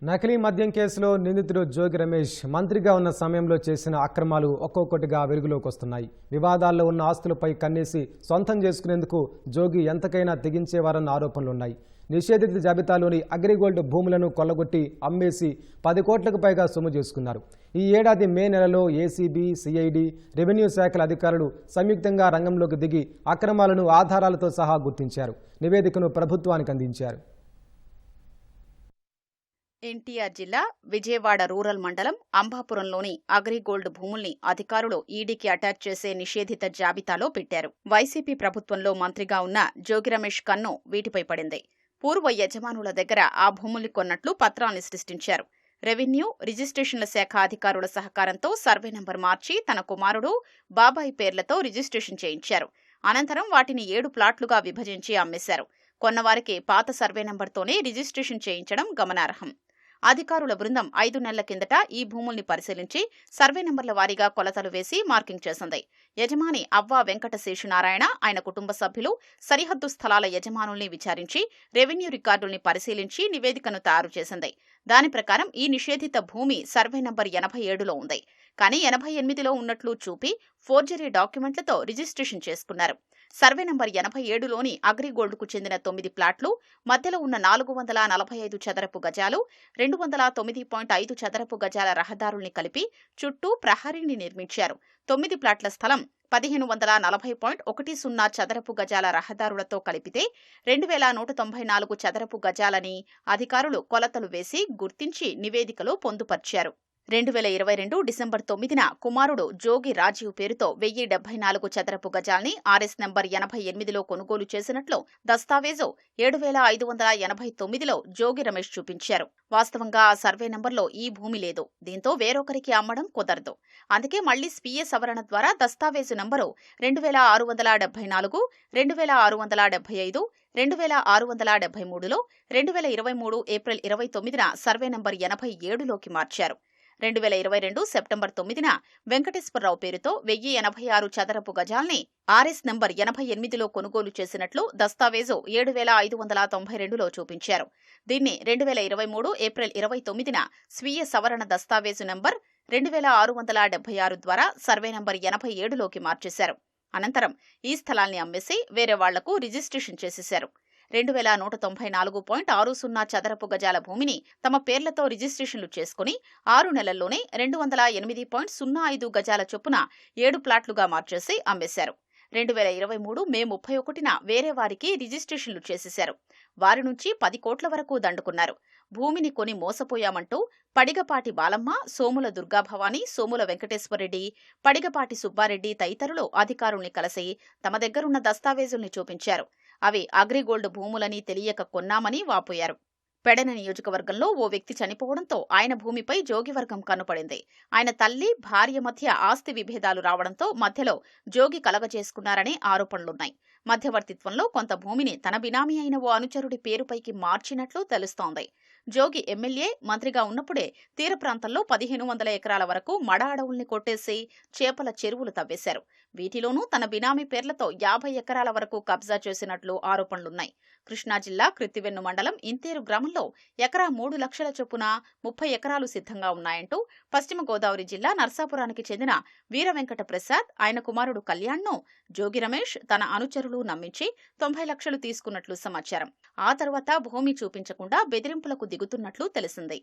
నకిలీ మద్యం కేసులో నిందితుడు జోగి రమేష్ మంత్రిగా ఉన్న సమయంలో చేసిన అక్రమాలు ఒక్కొక్కటిగా వెలుగులోకి వస్తున్నాయి. వివాదాల్లో ఉన్న ఆస్తులపై కన్నేసి సొంతం చేసుకునేందుకు జోగి ఎంతకైనా తెగించేవారన్న ఆరోపణలున్నాయి. నిషేధిత జాబితాలోని అగ్రిగోల్డ్ భూములను కొల్లగొట్టి అమ్మేసి 10 కోట్లకు పైగా సొమ్ము చేసుకున్నారు. ఈ ఏడాది మే నెలలో ఏసీబీ, సిఐడి, రెవెన్యూ శాఖల అధికారులు సంయుక్తంగా రంగంలోకి దిగి అక్రమాలను ఆధారాలతో సహా గుర్తించారు. నివేదికను ప్రభుత్వానికి అందించారు. ఎన్టీఆర్ జిల్లా విజయవాడ రూరల్ మండలం అంబాపురంలోని అగ్రిగోల్డ్ భూముల్ని అధికారులు ఈడీకి అటాచ్ చేసే నిషేధిత జాబితాలో పెట్టారు. వైసీపీ ప్రభుత్వంలో మంత్రిగా ఉన్న జోగి రమేష్ కన్ను వీటిపై పడింది. పూర్వ యజమానుల దగ్గర ఆ భూముల్ని కొన్నట్లు పత్రాల్ని సృష్టించారు. రెవెన్యూ, రిజిస్ట్రేషన్ల శాఖ అధికారుల సహకారంతో సర్వే నంబర్ మార్చి తన కుమారుడు, బాబాయి పేర్లతో రిజిస్ట్రేషన్ చేయించారు. అనంతరం వాటిని 7 ప్లాట్లుగా విభజించి అమ్మేశారు. కొన్నవారికి పాత సర్వే నంబర్తోనే రిజిస్ట్రేషన్ చేయించడం గమనార్హం. అధికారుల బృందం 5 నెలల కిందట ఈ భూముల్ని పరిశీలించి సర్వే నంబర్ల వారీగా కొలతలు వేసి మార్కింగ్ చేసింది. యజమాని అవ్వ వెంకట శేషునారాయణ, ఆయన కుటుంబ సభ్యులు సరిహద్దు స్థలాల యజమానుల్ని విచారించి రెవెన్యూ రికార్డుల్ని పరిశీలించి నివేదికను తయారు చేసింది. దాని ప్రకారం ఈ నిషేధిత భూమి సర్వే నంబర్ 87లో ఉంది. కానీ 88లో ఉన్నట్లు చూపి ఫోర్జరీ డాక్యుమెంట్లతో రిజిస్ట్రేషన్ చేసుకున్నారు. సర్వే నంబర్ 87లోని అగ్రిగోల్డ్కు చెందిన 9 ప్లాట్లు, మధ్యలో ఉన్న 445 చదరపు గజాలు, 209.5 చదరపు గజాల రహదారుల్ని కలిపి చుట్టూ ప్రహరీని నిర్మించారు. 9 ప్లాట్ల స్థలం 1540.10 చదరపు గజాల రహదారులతో కలిపితే 2194 చదరపు గజాలని అధికారులు కొలతలు వేసి గుర్తించి నివేదికలో పొందుపర్చారు. 2022 డిసెంబర్ 9న కుమారుడు జోగి రాజీవ్ పేరుతో 1074 చదరపు గజాల్ని ఆర్ఎస్ నంబర్ 88లో కొనుగోలు చేసినట్లు దస్తావేజు 7589లో జోగి రమేష్ చూపించారు. వాస్తవంగా ఆ సర్వే నంబర్లో ఈ భూమి లేదు. దీంతో వేరొకరికి అమ్మడం కుదరదు. అందుకే మళ్లీ స్వీయ సవరణ ద్వారా దస్తావేజు నంబరు 2674, 2675, 2673లో 2023 ఏప్రిల్ 29న సర్వే నంబర్ 87లోకి మార్చారు. 2022 సెప్టెంబర్ 9న వెంకటేశ్వరరావు పేరుతో 1086 చదరపు గజాల్ని ఆర్ఎస్ నంబర్ 88లో కొనుగోలు చేసినట్లు దస్తావేజు 7592లో చూపించారు. దీన్ని 2023 ఏప్రిల్ 29న స్వీయ సవరణ దస్తావేజు నంబర్ 2676 ద్వారా సర్వే నంబర్ 87లోకి మార్చేశారు. అనంతరం ఈ స్థలాల్ని అమ్మేసి వేరే వాళ్లకు రిజిస్ట్రేషన్ చేసేశారు. 2194.60 చదరపు గజాల భూమిని తమ పేర్లతో రిజిస్ట్రేషన్లు చేసుకుని 6 నెలల్లోనే 208.05 గజాల చొప్పున 7 ప్లాట్లుగా మార్చేసి అమ్మేశారు. 2023 మే 31న వేరే వారికి రిజిస్ట్రేషన్లు చేసేశారు. వారి నుంచి 10 కోట్ల వరకు దండుకున్నారు. భూమిని కొని మోసపోయామంటూ పడిగపాటి బాలమ్మ, సోముల దుర్గాభవాని, సోముల వెంకటేశ్వరరెడ్డి, పడిగపాటి సుబ్బారెడ్డి తదితరులు అధికారుల్ని కలిసి తమ దగ్గరున్న దస్తావేజుల్ని చూపించారు. అవి అగ్రిగోల్డ్ భూములని తెలియక కొన్నామని వాపోయారు. పెడన నియోజకవర్గంలో ఓ వ్యక్తి చనిపోవడంతో ఆయన భూమిపై జోగివర్గం కన్నుపడింది. ఆయన తల్లి, భార్య మధ్య ఆస్తి విభేదాలు రావడంతో మధ్యలో జోగి కలగజేసుకున్నారనే ఆరోపణలున్నాయి. మధ్యవర్తిత్వంలో కొంత భూమిని తన బినామీ అయిన ఓ అనుచరుడి పేరుపైకి మార్చినట్లు తెలుస్తోంది. జోగి ఎమ్మెల్యే, మంత్రిగా ఉన్నప్పుడే తీర ప్రాంతంలో 1500 ఎకరాల వరకు మడ అడవుల్ని కొట్టేసి చేపల చెరువులు తవ్వేశారు. వీటిలోనూ తన బినామీ పేర్లతో 50 ఎకరాల వరకు కబ్జా చేసినట్లు ఆరోపణలున్నాయి. కృష్ణా జిల్లా కృత్తివెన్ను మండలం ఇంతేరు గ్రామంలో ఎకరా 3 లక్షల చొప్పున 30 ఎకరాలు సిద్ధంగా ఉన్నాయంటూ పశ్చిమ గోదావరి జిల్లా నర్సాపురానికి చెందిన వీర వెంకట ప్రసాద్, ఆయన కుమారుడు కళ్యాణ్ను జోగి రమేష్ తన అనుచరులు నమ్మించి 90 లక్షలు తీసుకున్నట్లు సమాచారం. ఆ తర్వాత భూమి చూపించకుండా బెదిరింపులకు దిగుతున్నట్లు తెలిసింది.